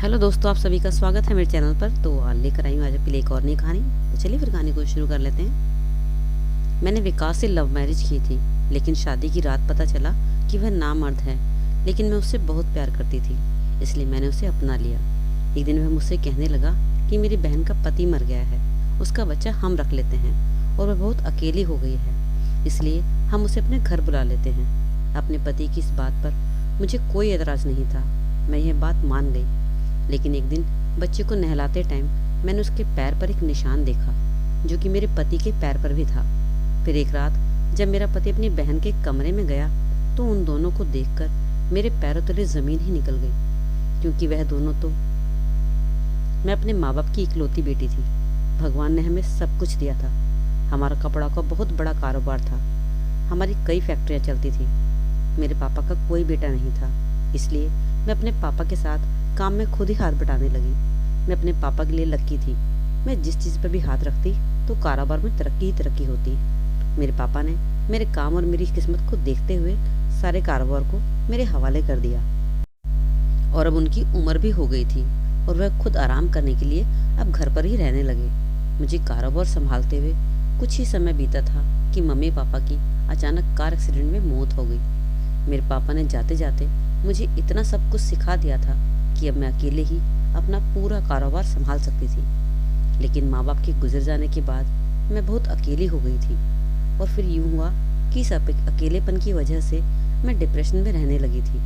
Hello दोस्तों, आप सभी का स्वागत है मेरे चैनल पर। तो लेकर आई हूँ आज आपके लिए एक और नई कहानी। तो चलिए फिर कहानी को शुरू कर लेते हैं। मैंने विकास से लव मैरिज की थी, लेकिन शादी की रात पता चला कि वह नामर्द है। लेकिन मैं उससे बहुत प्यार करती थी, इसलिए मैंने उसे अपना लिया। एक दिन वह मुझसे कहने लगा कि मेरी बहन का पति मर गया है, उसका बच्चा हम रख लेते हैं और वह बहुत अकेली हो गई है, इसलिए हम उसे अपने घर बुला लेते हैं। अपने पति की इस बात पर मुझे कोई एतराज़ नहीं था, मैं यह बात मान गई। लेकिन एक दिन बच्चे को नहलाते टाइम मैंने उसके पैर पर एक निशान देखा, जो कि मेरे पति के पैर पर भी था। फिर एक रात जब मेरा पति अपनी बहन के कमरे में गया तो उन दोनों को देखकर मेरे पैरों तले जमीन ही निकल गई, क्योंकि वह दोनों तो मैं अपने माँ बाप की इकलौती बेटी थी। भगवान ने हमें सब कुछ दिया था। हमारा कपड़ा का बहुत बड़ा कारोबार था, हमारी कई फैक्ट्रियाँ चलती थी। मेरे पापा का कोई बेटा नहीं था, इसलिए मैं अपने पापा के साथ काम में खुद ही हाथ बटाने लगी। मैं अपने पापा के लिए लक्की थी। मैं जिस चीज़ पर भी हाथ रखती तो कारोबार में तरक्की ही तरक्की होती। मेरे पापा ने मेरे काम और मेरी किस्मत को देखते हुए सारे कारोबार को मेरे हवाले कर दिया। और अब उनकी उम्र भी हो गई थी और वह खुद आराम करने के लिए अब घर पर ही रहने लगे। मुझे कारोबार संभालते हुए कुछ ही समय बीता था कि मम्मी पापा की अचानक कार एक्सीडेंट में मौत हो गई। मेरे पापा ने जाते जाते मुझे इतना सब कुछ सिखा दिया था कि अब मैं अकेले ही अपना पूरा कारोबार संभाल सकती थी। लेकिन माँ बाप के गुजर जाने के बाद मैं बहुत अकेली हो गई थी और फिर यूं हुआ कि इस अकेलेपन की वजह से मैं डिप्रेशन में रहने लगी थी।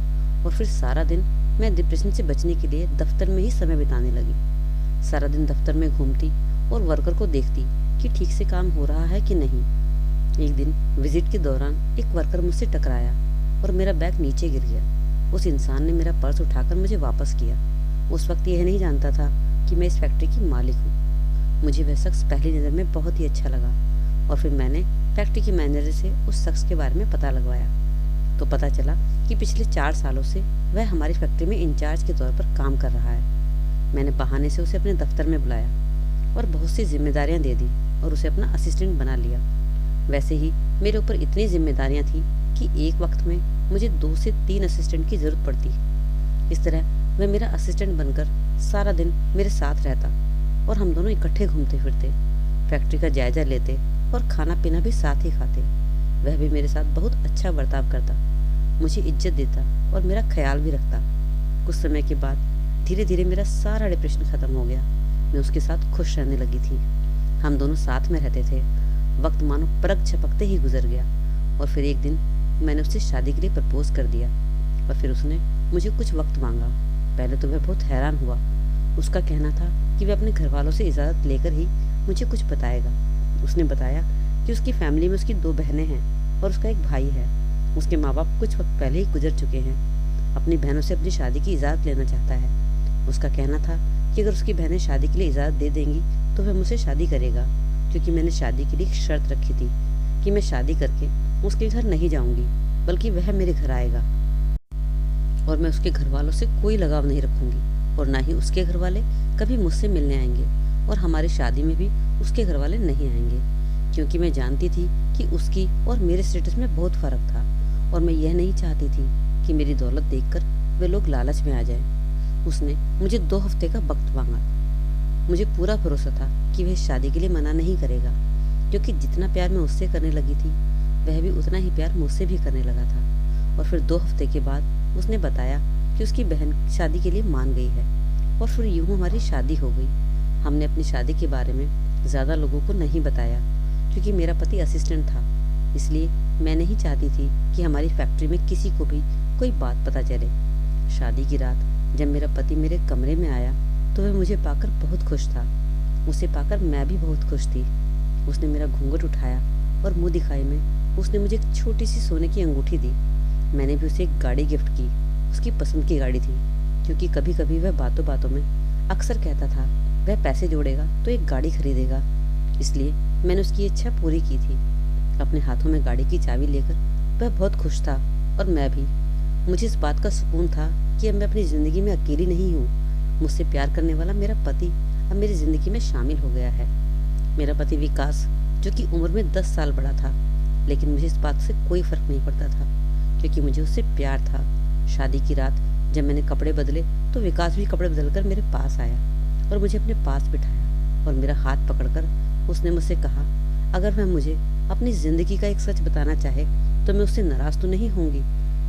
और फिर सारा दिन मैं डिप्रेशन से बचने के लिए दफ्तर में ही समय बिताने लगी। सारा दिन दफ्तर में घूमती और वर्कर को देखती कि ठीक से काम हो रहा है कि नहीं। एक दिन विजिट के दौरान एक वर्कर मुझसे टकराया और मेरा बैग नीचे गिर गया। उस इंसान ने मेरा पर्स उठाकर मुझे वापस किया। उस वक्त यह नहीं जानता था कि मैं इस फैक्ट्री की मालिक हूँ। मुझे वह शख्स पहली नज़र में बहुत ही अच्छा लगा और फिर मैंने फैक्ट्री के मैनेजर से उस शख्स के बारे में पता लगवाया। तो पता चला कि पिछले 4 सालों से वह हमारी फैक्ट्री में इंचार्ज के तौर पर काम कर रहा है। मैंने बहाने से उसे अपने दफ्तर में बुलाया और बहुत सी जिम्मेदारियाँ दे दी और उसे अपना असिस्टेंट बना लिया। वैसे ही मेरे ऊपर इतनी जिम्मेदारियाँ थी कि एक वक्त में मुझे 2 से 3 असिस्टेंट की ज़रूरत पड़ती। इस तरह वह मेरा असिस्टेंट बनकर सारा दिन मेरे साथ रहता और हम दोनों इकट्ठे घूमते फिरते, फैक्ट्री का जायजा लेते और खाना पीना भी साथ ही खाते। वह भी मेरे साथ बहुत अच्छा बर्ताव करता, मुझे इज्जत देता और मेरा ख्याल भी रखता। कुछ समय के बाद धीरे धीरे मेरा सारा डिप्रेशन ख़त्म हो गया। मैं उसके साथ खुश रहने लगी थी। हम दोनों साथ में रहते थे। वक्त मानो पलक झपकते ही गुजर गया और फिर एक दिन मैंने उससे शादी के लिए प्रपोज कर दिया और फिर उसने मुझे कुछ वक्त मांगा। पहले तो वह बहुत हैरान हुआ। उसका कहना था कि वह अपने घर वालों से इजाज़त लेकर ही मुझे कुछ बताएगा। उसने बताया कि उसकी फैमिली में उसकी 2 बहनें हैं और उसका एक भाई है। उसके माँ बाप कुछ वक्त पहले ही गुजर चुके हैं। अपनी बहनों से अपनी शादी की इजाज़त लेना चाहता है। उसका कहना था कि अगर उसकी बहनें शादी के लिए इजाज़त दे देंगी तो वह मुझसे शादी करेगा, क्योंकि मैंने शादी के लिए एक शर्त रखी थी कि मैं शादी करके उसके घर नहीं जाऊंगी, बल्कि वह मेरे घर आएगा और मैं उसके घर वालों से कोई लगाव नहीं रखूंगी और ना ही उसके घर वाले कभी मुझसे मिलने आएंगे और हमारी शादी में भी उसके घर वाले नहीं आएंगे, क्योंकि मैं जानती थी कि उसकी और मेरे स्टेटस में बहुत फ़र्क था और मैं यह नहीं चाहती थी कि मेरी दौलत देखकर वे लोग लालच में आ जाएं। उसने मुझे 2 हफ्ते का वक्त मांगा। मुझे पूरा भरोसा था कि वह शादी के लिए मना नहीं करेगा, क्योंकि जितना प्यार मैं उससे करने लगी थी वह भी उतना ही प्यार मुझसे भी करने लगा था। और फिर 2 हफ्ते के बाद उसने बताया कि उसकी बहन शादी के लिए मान गई है और फिर यूं हमारी शादी हो गई। हमने अपनी शादी के बारे में ज़्यादा लोगों को नहीं बताया, क्योंकि मेरा पति असिस्टेंट था, इसलिए मैं नहीं चाहती थी कि हमारी फैक्ट्री में किसी को भी कोई बात पता चले। शादी की रात जब मेरा पति मेरे कमरे में आया तो वह मुझे पाकर बहुत खुश था। उसे पाकर मैं भी बहुत खुश थी। उसने मेरा घूंघट उठाया और मुँह दिखाई में उसने मुझे एक छोटी सी सोने की अंगूठी दी। मैंने भी उसे एक गाड़ी गिफ्ट की। उसकी पसंद की गाड़ी थी, क्योंकि कभी कभी वह बातों बातों में अक्सर कहता था वह पैसे जोड़ेगा तो एक गाड़ी खरीदेगा, इसलिए मैंने उसकी इच्छा पूरी की थी। अपने हाथों में गाड़ी की चाबी लेकर वह बहुत खुश था और मैं भी। मुझे इस बात का सुकून था कि अब मैं अपनी ज़िंदगी में अकेली नहीं हूँ। मुझसे प्यार करने वाला मेरा पति अब मेरी ज़िंदगी में शामिल हो गया है। मेरा पति विकास, जो कि उम्र में 10 साल बड़ा था, लेकिन मुझे इस बात से कोई फर्क नहीं पड़ता था, क्योंकि मुझे उससे प्यार था। शादी की रात जब मैंने कपड़े बदले तो विकास भी कपड़े बदलकर मेरे पास आया और मुझे अपने पास बिठाया और मेरा हाथ पकड़कर उसने मुझसे कहा, अगर वह मुझे अपनी ज़िंदगी का एक सच बताना चाहे तो मैं उससे नाराज़ तो नहीं होंगी।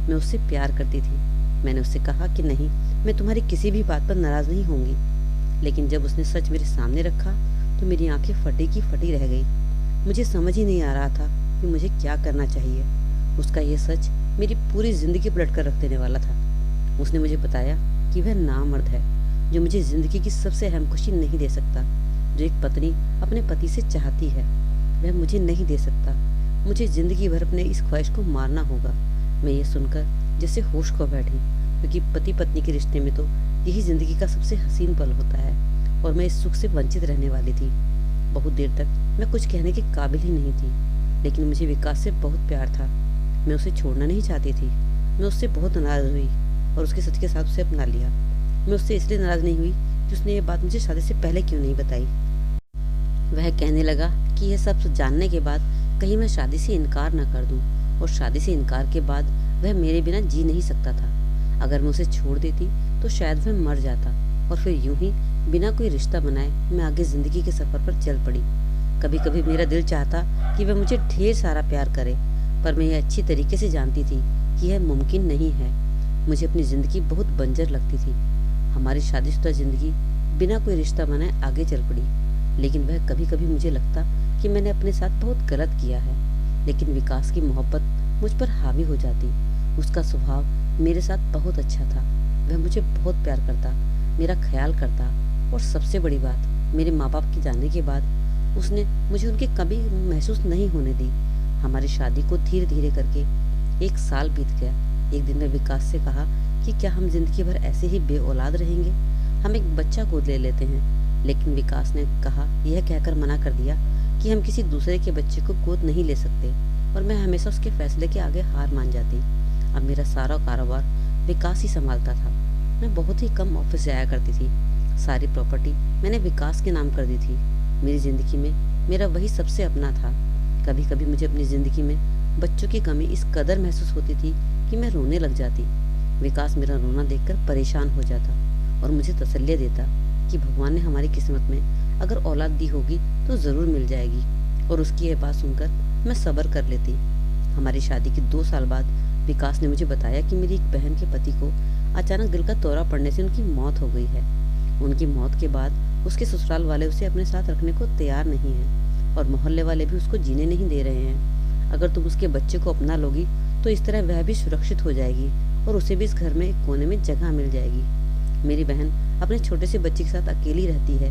मैं उससे प्यार करती थी। मैंने उससे कहा कि नहीं, मैं तुम्हारी किसी भी बात पर नाराज़ नहीं होंगी। लेकिन जब उसने सच मेरे सामने रखा तो मेरी आंखें फटी की फटी रह गई। मुझे समझ ही नहीं आ रहा था कि मुझे क्या करना चाहिए। उसका ये सच मेरी पूरी ज़िंदगी पलट कर रख देने वाला था। उसने मुझे बताया कि वह नामर्द है, जो मुझे ज़िंदगी की सबसे अहम खुशी नहीं दे सकता, जो एक पत्नी अपने पति से चाहती है, वह मुझे नहीं दे सकता। मुझे ज़िंदगी भर अपने इस ख्वाहिश को मारना होगा। मैं ये सुनकर जैसे होश खो बैठी, क्योंकि पति पत्नी के रिश्ते में तो यही ज़िंदगी का सबसे हसीन पल होता है और मैं इस सुख से वंचित रहने वाली थी। बहुत देर तक मैं कुछ कहने के काबिल ही नहीं थी, लेकिन मुझे विकास से बहुत प्यार था। मैं उसे छोड़ना नहीं चाहती थी। मैं उससे बहुत नाराज़ हुई और उसके सच के साथ उसे अपना लिया। मैं उससे इसलिए नाराज़ नहीं हुई कि उसने ये बात मुझे शादी से पहले क्यों नहीं बताई। वह कहने लगा कि यह सब जानने के बाद कहीं मैं शादी से इनकार न कर दूं, और शादी से इनकार के बाद वह मेरे बिना जी नहीं सकता था। अगर मैं उसे छोड़ देती तो शायद वह मर जाता और फिर यूं ही बिना कोई रिश्ता बनाए मैं आगे ज़िंदगी के सफ़र पर चल पड़ी। कभी कभी मेरा दिल चाहता कि वह मुझे ढेर सारा प्यार करे, पर मैं ये अच्छी तरीके से जानती थी कि यह मुमकिन नहीं है। मुझे अपनी ज़िंदगी बहुत बंजर लगती थी। हमारी शादीशुदा ज़िंदगी बिना कोई रिश्ता बनाए आगे चल पड़ी, लेकिन वह कभी कभी मुझे लगता कि मैंने अपने साथ बहुत गलत किया है। लेकिन विकास की मोहब्बत मुझ पर हावी हो जाती। उसका स्वभाव मेरे साथ बहुत अच्छा था। वह मुझे बहुत प्यार करता, मेरा ख्याल करता, और सबसे बड़ी बात, मेरे माँ बाप के जाने के बाद उसने मुझे उनकी कभी महसूस नहीं होने दी। हमारी शादी को धीरे धीरे करके 1 साल बीत गया। एक दिन मैं विकास से कहा कि क्या हम जिंदगी भर ऐसे ही बेऔलाद रहेंगे, हम एक बच्चा गोद ले लेते हैं। लेकिन विकास ने कहा, यह कहकर मना कर दिया कि हम किसी दूसरे के बच्चे को गोद नहीं ले सकते, और मैं हमेशा उसके फैसले के आगे हार मान जाती। अब मेरा सारा कारोबार विकास ही संभालता था। मैं बहुत ही कम ऑफिस जाया करती थी। सारी प्रॉपर्टी मैंने विकास के नाम कर दी थी। मेरी ज़िंदगी में मेरा वही सबसे अपना था। कभी कभी मुझे अपनी ज़िंदगी में बच्चों की कमी इस कदर महसूस होती थी कि मैं रोने लग जाती। विकास मेरा रोना देखकर परेशान हो जाता और मुझे तसल्ली देता कि भगवान ने हमारी किस्मत में अगर औलाद दी होगी तो ज़रूर मिल जाएगी, और उसकी यह बात सुनकर मैं सब्र कर लेती। हमारी शादी के 2 साल बाद विकास ने मुझे बताया कि मेरी एक बहन के पति को अचानक दिल का दौरा पड़ने से उनकी मौत हो गई है। उनकी मौत के बाद उसके ससुराल वाले उसे अपने साथ रखने को तैयार नहीं हैं, और मोहल्ले वाले भी उसको जीने नहीं दे रहे हैं। अगर तुम उसके बच्चे को अपना लोगी तो इस तरह वह भी सुरक्षित हो जाएगी और उसे भी इस घर में एक कोने में जगह मिल जाएगी। मेरी बहन अपने छोटे से बच्चे के साथ अकेली रहती है,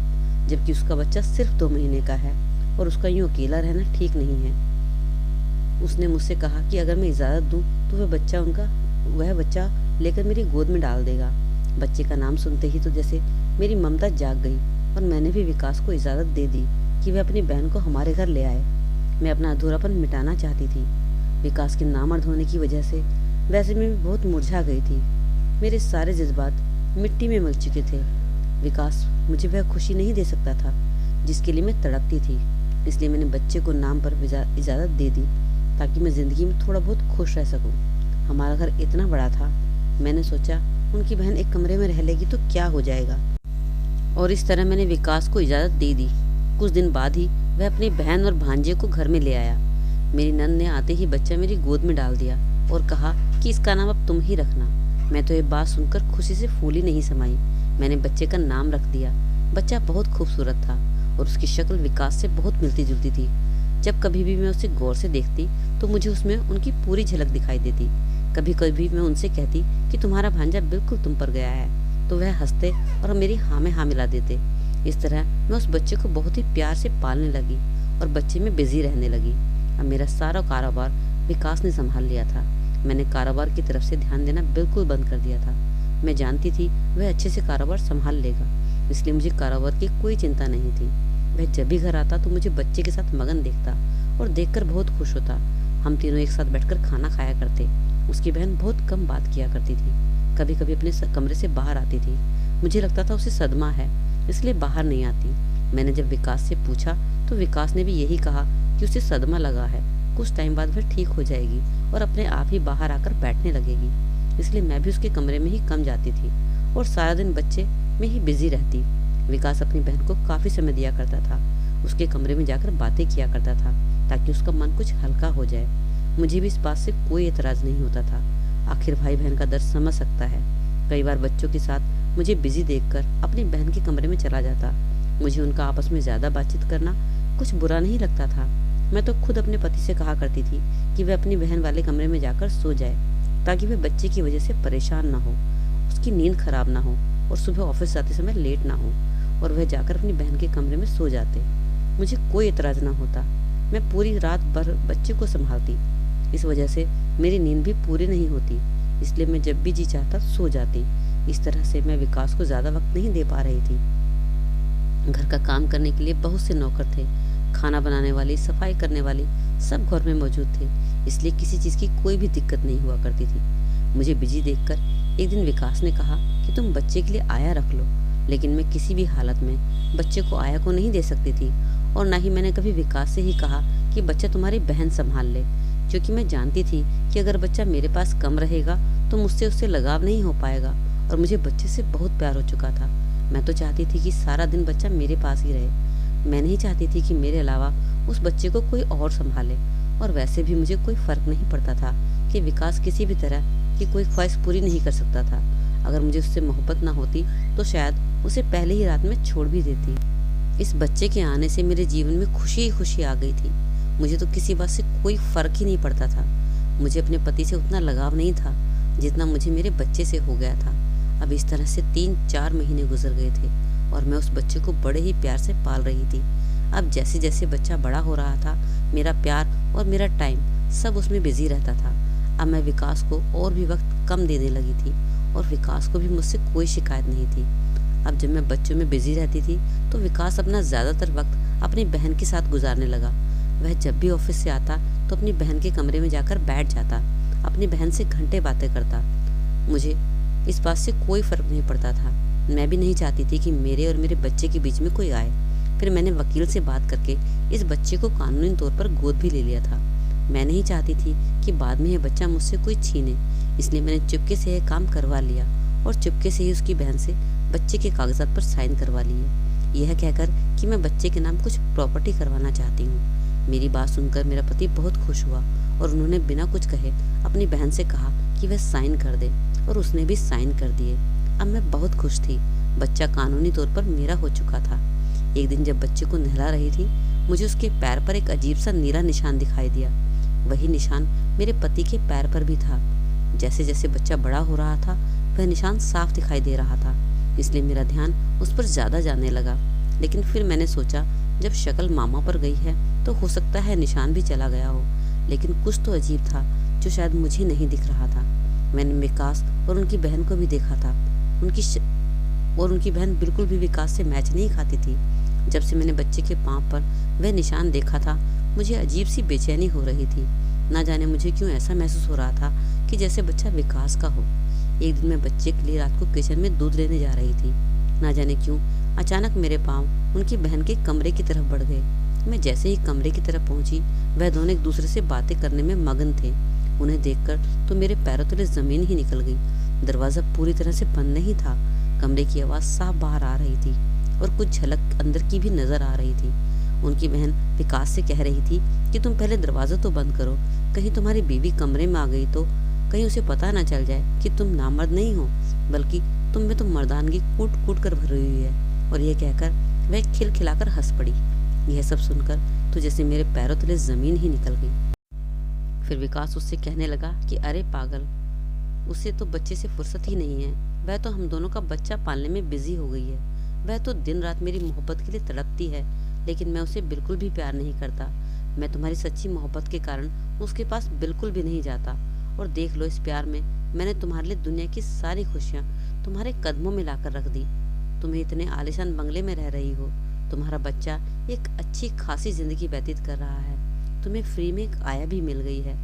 जबकि उसका बच्चा सिर्फ 2 महीने का है, और उसका यूं अकेला रहना ठीक नहीं है। उसने मुझसे कहा कि अगर मैं इजाज़त दूं तो वह बच्चा लेकर मेरी गोद में डाल देगा। बच्चे का नाम सुनते ही तो जैसे मेरी ममता जाग गई, और मैंने भी विकास को इजाज़त दे दी कि वह अपनी बहन को हमारे घर ले आए। मैं अपना अधूरापन मिटाना चाहती थी। विकास के नामर्द होने की वजह से वैसे मैं भी बहुत मुरझा गई थी। मेरे सारे जज्बात मिट्टी में मिल चुके थे। विकास मुझे वह खुशी नहीं दे सकता था जिसके लिए मैं तड़पती थी, इसलिए मैंने बच्चे को नाम पर इजाज़त दे दी ताकि मैं ज़िंदगी में थोड़ा बहुत खुश रह सकूं। हमारा घर इतना बड़ा था, मैंने सोचा उनकी बहन एक कमरे में रह लेगी तो क्या हो जाएगा, और इस तरह मैंने विकास को इजाज़त दे दी। कुछ दिन बाद ही वह अपनी बहन और भांजे को घर में ले आया। मेरी नंद ने आते ही बच्चा मेरी गोद में डाल दिया और कहा कि इसका नाम अब तुम ही रखना। मैं तो ये बात सुनकर खुशी से फूली नहीं समाई। मैंने बच्चे का नाम रख दिया। बच्चा बहुत खूबसूरत था और उसकी शक्ल विकास से बहुत मिलती जुलती थी। जब कभी भी मैं उसे गौर से देखती तो मुझे उसमें उनकी पूरी झलक दिखाई देती। कभी कभी मैं उनसे कहती कि तुम्हारा भांजा बिल्कुल तुम पर गया है, तो वह हंसते और मेरी हाँ में हाँ मिला देते। इस तरह मैं उस बच्चे को बहुत ही प्यार से पालने लगी और बच्चे में बिजी रहने लगी। अब मेरा सारा कारोबार विकास ने संभाल लिया था। मैंने कारोबार की तरफ से ध्यान देना बिल्कुल बंद कर दिया था। मैं जानती थी वह अच्छे से कारोबार संभाल लेगा, इसलिए मुझे कारोबार की कोई चिंता नहीं थी। वह जब भी घर आता तो मुझे बच्चे के साथ मगन देखता और देखकर बहुत खुश होता। हम तीनों एक साथ बैठकर खाना खाया करते। उसकी बहन बहुत कम बात किया करती थी, कभी कभी अपने कमरे से बाहर आती थी। मुझे लगता था उसे सदमा है, इसलिए बाहर नहीं आती। मैंने जब विकास से पूछा तो विकास ने भी यही कहा कि उसे सदमा लगा है, कुछ टाइम बाद वह ठीक हो जाएगी और अपने आप ही बाहर आकर बैठने लगेगी। इसलिए मैं भी उसके कमरे में ही कम जाती थी और सारा दिन बच्चे में ही बिजी रहती। विकास अपनी बहन को काफ़ी समय दिया करता था, उसके कमरे में जाकर बातें किया करता था ताकि उसका मन कुछ हल्का हो जाए। मुझे भी इस बात से कोई एतराज़ नहीं होता था। आखिर भाई बहन का दर्द समझ सकता है। कई बार बच्चों के साथ मुझे बिजी देखकर अपनी बहन के कमरे में चला जाता। मुझे उनका आपस में ज़्यादा बातचीत करना कुछ बुरा नहीं लगता था। मैं तो खुद अपने पति से कहा करती थी कि वह अपनी बहन वाले कमरे में जाकर सो जाए ताकि वह बच्चे की वजह से परेशान ना हो, उसकी नींद खराब ना हो और सुबह ऑफिस जाते समय लेट ना हो और वह जाकर अपनी बहन के कमरे में सो जाते। मुझे कोई एतराज़ ना होता। मैं पूरी रात भर बच्चे को संभालती। इस वजह से मेरी नींद भी पूरी नहीं होती, इसलिए मैं जब भी जी चाहता सो जाती। इस तरह से मैं विकास को ज़्यादा वक्त नहीं दे पा रही थी। घर का काम करने के लिए बहुत से नौकर थे, खाना बनाने वाली, सफाई करने वाली, सब घर में मौजूद थे, इसलिए किसी चीज़ की कोई भी दिक्कत नहीं हुआ करती थी। मुझे बिजी देखकर एक दिन विकास ने कहा कि तुम बच्चे के लिए आया रख लो, लेकिन मैं किसी भी हालत में बच्चे को आया को नहीं दे सकती थी और ना ही मैंने कभी विकास से ही कहा कि बच्चा तुम्हारी बहन संभाल ले, क्योंकि मैं जानती थी कि अगर बच्चा मेरे पास कम रहेगा तो मुझसे उससे लगाव नहीं हो पाएगा और मुझे बच्चे से बहुत प्यार हो चुका था। मैं तो चाहती थी कि सारा दिन बच्चा मेरे पास ही रहे। मैं नहीं चाहती थी कि मेरे अलावा उस बच्चे को कोई और संभाले और वैसे भी मुझे कोई फ़र्क नहीं पड़ता था कि विकास किसी भी तरह की कोई ख्वाहिश पूरी नहीं कर सकता था। अगर मुझे उससे मोहब्बत ना होती तो शायद उसे पहले ही रात में छोड़ भी देती। इस बच्चे के आने से मेरे जीवन में खुशी ही खुशी आ गई थी। मुझे तो किसी बात से कोई फ़र्क ही नहीं पड़ता था। मुझे अपने पति से उतना लगाव नहीं था जितना मुझे मेरे बच्चे से हो गया था। अब इस तरह से 3-4 महीने गुजर गए थे और मैं उस बच्चे को बड़े ही प्यार से पाल रही थी। अब जैसे जैसे बच्चा बड़ा हो रहा था, मेरा प्यार और मेरा टाइम सब उसमें बिजी रहता था। अब मैं विकास को और भी वक्त कम देने लगी थी और विकास को भी मुझसे कोई शिकायत नहीं थी। अब जब मैं बच्चों में बिजी रहती थी तो विकास अपना ज़्यादातर वक्त अपनी बहन के साथ गुजारने लगा। वह जब भी ऑफिस से आता तो अपनी बहन के कमरे में जाकर बैठ जाता, अपनी बहन से घंटे बातें करता। मुझे इस बात से कोई फ़र्क नहीं पड़ता था। मैं भी नहीं चाहती थी कि मेरे और मेरे बच्चे के बीच में कोई आए। फिर मैंने वकील से बात करके इस बच्चे को कानूनी तौर पर गोद भी ले लिया था। मैं नहीं चाहती थी कि बाद में यह बच्चा मुझसे कोई छीने, इसलिए मैंने चुपके से यह काम करवा लिया और चुपके से ही उसकी बहन से बच्चे के कागजात पर साइन करवा लिए, यह कहकर कि मैं बच्चे के नाम कुछ प्रॉपर्टी करवाना चाहती हूँ। मेरी बात सुनकर मेरा पति बहुत खुश हुआ और उन्होंने बिना कुछ कहे अपनी बहन से कहा कि वह साइन कर दे और उसने भी साइन कर दिए। अब मैं बहुत खुश थी। बच्चा कानूनी तौर पर मेरा हो चुका था। एक दिन जब बच्चे को नहला रही थी, मुझे उसके पैर पर एक अजीब सा नीला निशान दिखाई दिया। वही निशान मेरे पति के पैर पर भी था। जैसे जैसे बच्चा बड़ा हो रहा था, वह निशान साफ दिखाई दे रहा था, इसलिए मेरा ध्यान उस पर ज़्यादा जाने लगा। लेकिन फिर मैंने सोचा, जब शक्ल मामा पर गई है तो हो सकता है निशान भी चला गया हो। लेकिन कुछ तो अजीब था जो शायद मुझे नहीं दिख रहा था। मैंने विकास और उनकी बहन को भी देखा था। उनकी बहन बिल्कुल भी विकास से मैच नहीं खाती थी। जब से मैंने बच्चे के पाँव पर वह निशान देखा था, मुझे अजीब सी बेचैनी हो रही थी। ना जाने मुझे क्यों ऐसा महसूस हो रहा था कि जैसे बच्चा विकास का हो। एक दिन मैं बच्चे के लिए रात को किचन में दूध लेने जा रही थी। ना जाने क्यों अचानक मेरे पाँव उनकी बहन के कमरे की तरफ बढ़ गए। मैं जैसे ही कमरे की तरफ पहुंची, वह दोनों एक दूसरे से बातें करने में मगन थे। उन्हें देखकर तो मेरे पैरों तले जमीन ही निकल गई। दरवाज़ा पूरी तरह से बंद नहीं था। कमरे की आवाज़ साफ बाहर आ रही थी और कुछ झलक अंदर की भी नजर आ रही थी। उनकी बहन विकास से कह रही थी कि तुम पहले दरवाज़ा तो बंद करो, कहीं तुम्हारी बीवी कमरे में आ गई तो कहीं उसे पता ना चल जाए कि तुम नामर्द नहीं हो, बल्कि तुम में तो मर्दानगी कूट कूट कर भरी हुई है। और यह कहकर वह खिलखिलाकर हंस पड़ी। यह सब सुनकर तो जैसे मेरे पैरों तले जमीन ही निकल गई। फिर विकास उससे कहने लगा कि अरे पागल, उसे तो बच्चे से फुर्सत ही नहीं है। वह तो हम दोनों का बच्चा पालने में बिजी हो गई है। वह तो दिन रात मेरी मोहब्बत के लिए तड़पती है, लेकिन मैं उसे बिल्कुल भी प्यार नहीं करता। मैं तुम्हारी सच्ची मोहब्बत के कारण उसके पास बिल्कुल भी नहीं जाता। और देख लो, इस प्यार में मैंने तुम्हारे लिए दुनिया की सारी खुशियाँ तुम्हारे कदमों में लाकर रख दी। तुम्हें इतने आलीशान बंगले में रह रही हो, तुम्हारा बच्चा एक अच्छी खासी जिंदगी व्यतीत कर रहा है, तुम्हें फ्री में एक आया भी मिल गई है।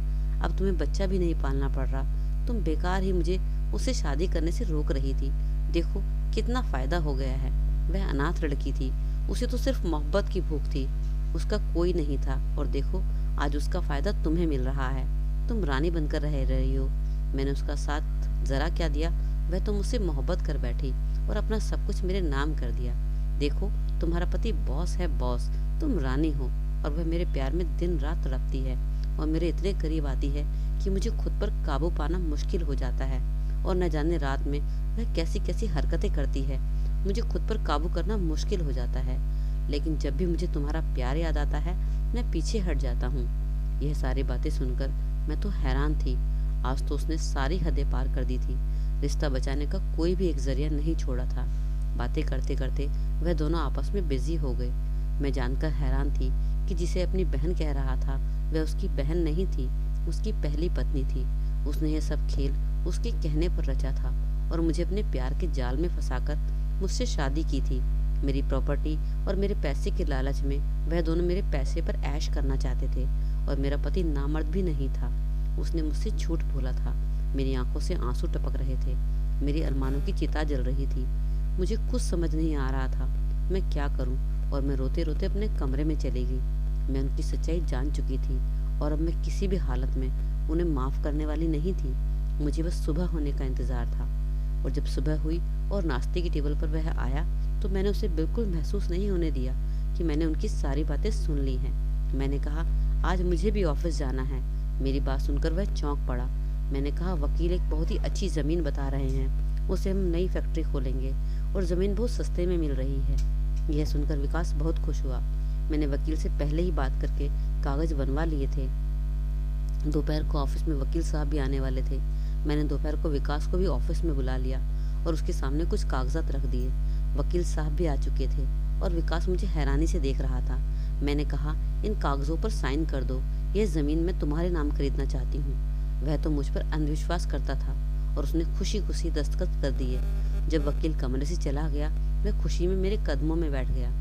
अब तुम्हें बच्चा भी नहीं पालना पड़ रहा। तुम बेकार ही मुझे उससे शादी करने से रोक रही थी। देखो कितना फायदा हो गया है। वह अनाथ लड़की थी, उसे तो सिर्फ मोहब्बत की भूख थी, उसका कोई नहीं था। और देखो आज उसका फायदा तुम्हें मिल रहा है। तुम रानी बनकर रह रही हो। मैंने उसका साथ ज़रा क्या दिया, वह तो मुझसे मोहब्बत कर बैठी और अपना सब कुछ मेरे नाम कर दिया। देखो, तुम्हारा पति बॉस है बॉस, तुम रानी हो। और वह मेरे प्यार में दिन रात तड़पती है और मेरे इतने करीब आती है कि मुझे खुद पर काबू पाना मुश्किल हो जाता है। और न जाने रात में वह कैसी कैसी हरकतें करती है, मुझे खुद पर काबू करना मुश्किल हो जाता है। लेकिन जब भी मुझे तुम्हारा प्यार याद आता है, मैं पीछे हट जाता हूँ। यह सारी बातें सुनकर मैं तो हैरान थी। आज तो उसने सारी हदें पार कर दी थी। रिश्ता बचाने का कोई भी एक जरिया नहीं छोड़ा था। बातें करते करते वह दोनों आपस में बिजी हो गए। मैं जानकर हैरान थी कि जिसे अपनी बहन कह रहा था वह उसकी बहन नहीं थी, उसकी पहली पत्नी थी। उसने यह सब खेल उसके कहने पर रचा था और मुझे अपने प्यार के जाल में फंसाकर मुझसे शादी की थी। मेरी प्रॉपर्टी और मेरे पैसे के लालच में वह दोनों मेरे पैसे पर ऐश करना चाहते थे और मेरा पति नामर्द भी नहीं था। उसने मुझसे झूठ बोला था। मेरी आंखों से आंसू टपक रहे थे। मेरी अरमानों की चिता जल रही थी। मुझे कुछ समझ नहीं आ रहा था मैं क्या करूं और मैं रोते रोते अपने कमरे में चली गई। मैं उनकी सच्चाई जान चुकी थी और अब मैं किसी भी हालत में उन्हें माफ करने वाली नहीं थी। मुझे बस सुबह होने का इंतजार था। और जब सुबह हुई और नाश्ते की टेबल पर वह आया तो मैंने उसे बिल्कुल महसूस नहीं होने दिया कि मैंने उनकी सारी बातें सुन ली हैं। मैंने कहा, आज मुझे भी ऑफिस जाना है। मेरी बात सुनकर वह चौंक पड़ा। मैंने कहा, वकील एक बहुत ही अच्छी ज़मीन बता रहे हैं, उसे हम नई फैक्ट्री खोलेंगे और ज़मीन बहुत सस्ते में मिल रही है। यह सुनकर विकास बहुत खुश हुआ। मैंने वकील से पहले ही बात करके कागज़ बनवा लिए थे। दोपहर को ऑफिस में वकील साहब भी आने वाले थे। मैंने दोपहर को विकास को भी ऑफिस में बुला लिया और उसके सामने कुछ कागजात रख दिए। वकील साहब भी आ चुके थे और विकास मुझे हैरानी से देख रहा था। मैंने कहा, इन कागजों पर साइन कर दो, यह ज़मीन मैं तुम्हारे नाम खरीदना चाहती हूँ। वह तो मुझ पर अंधविश्वास करता था और उसने खुशी खुशी दस्तखत कर दिए। जब वकील कमरे से चला गया, मैं खुशी में मेरे कदमों में बैठ गया।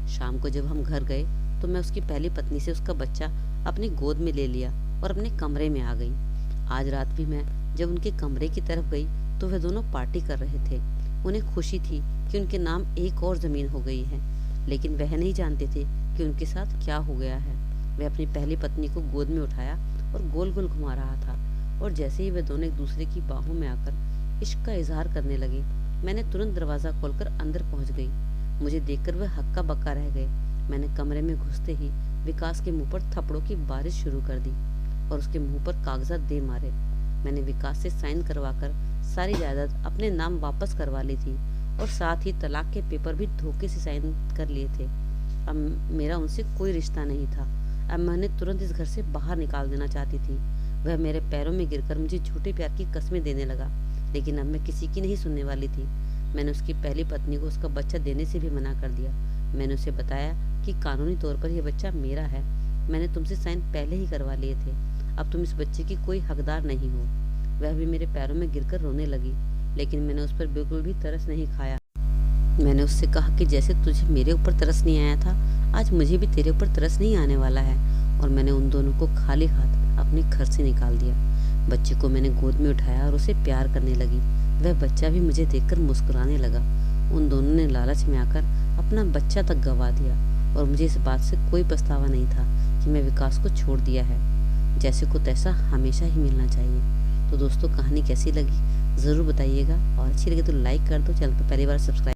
शाम को जब हम घर गए तो मैं उसकी पहली पत्नी से उसका बच्चा अपनी गोद में ले लिया और अपने कमरे में आ गई। आज रात भी मैं जब उनके कमरे की तरफ गई तो वे दोनों पार्टी कर रहे थे। उन्हें खुशी थी कि उनके नाम एक और ज़मीन हो गई है, लेकिन वह नहीं जानते थे कि उनके साथ क्या हो गया है। वह अपनी पहली पत्नी को गोद में उठाया और गोल गोल घुमा रहा था और जैसे ही वे दोनों एक दूसरे की बाहों में आकर इश्क का इजहार करने लगे, मैंने तुरंत दरवाज़ा खोलकर अंदर पहुंच गई। मुझे देखकर वह हक्का बक्का रह गए। मैंने कमरे में घुसते ही विकास के मुंह पर थप्पड़ों की बारिश शुरू कर दी और उसके मुंह पर कागजात दे मारे। मैंने विकास से साइन करवाकर सारी जायदाद अपने नाम वापस करवा ली थी और साथ ही तलाक के पेपर भी धोखे से साइन कर लिए थे। अब मेरा उनसे कोई रिश्ता नहीं था। अब मैं उन्हें तुरंत इस घर से बाहर निकाल देना चाहती थी। वह मेरे पैरों में गिरकर मुझे झूठे प्यार की कस्में देने लगा, लेकिन अब मैं किसी की नहीं सुनने वाली थी। मैंने उसकी पहली पत्नी को उसका बच्चा देने से भी मना कर दिया। मैंने उसे बताया कि कानूनी तौर पर यह बच्चा मेरा है। मैंने तुमसे साइन पहले ही करवा लिए थे। अब तुम इस बच्चे की कोई हकदार नहीं हो। वह भी मेरे पैरों में गिरकर रोने लगी, लेकिन मैंने उस पर बिल्कुल भी तरस नहीं खाया। मैंने उससे कहा कि जैसे तुझे मेरे ऊपर तरस नहीं आया था, आज मुझे भी तेरे ऊपर तरस नहीं आने वाला है। और मैंने उन दोनों को खाली हाथ अपने घर से निकाल दिया। बच्चे को मैंने गोद में उठाया और उसे प्यार करने लगी। वह बच्चा भी मुझे देखकर मुस्कुराने लगा। उन दोनों ने लालच में आकर अपना बच्चा तक गंवा दिया और मुझे इस बात से कोई पछतावा नहीं था कि मैं विकास को छोड़ दिया है। जैसे को तैसा हमेशा ही मिलना चाहिए। तो दोस्तों, कहानी कैसी लगी ज़रूर बताइएगा और अच्छी लगी तो लाइक कर दो, चैनल पर पहली बार सब्सक्राइब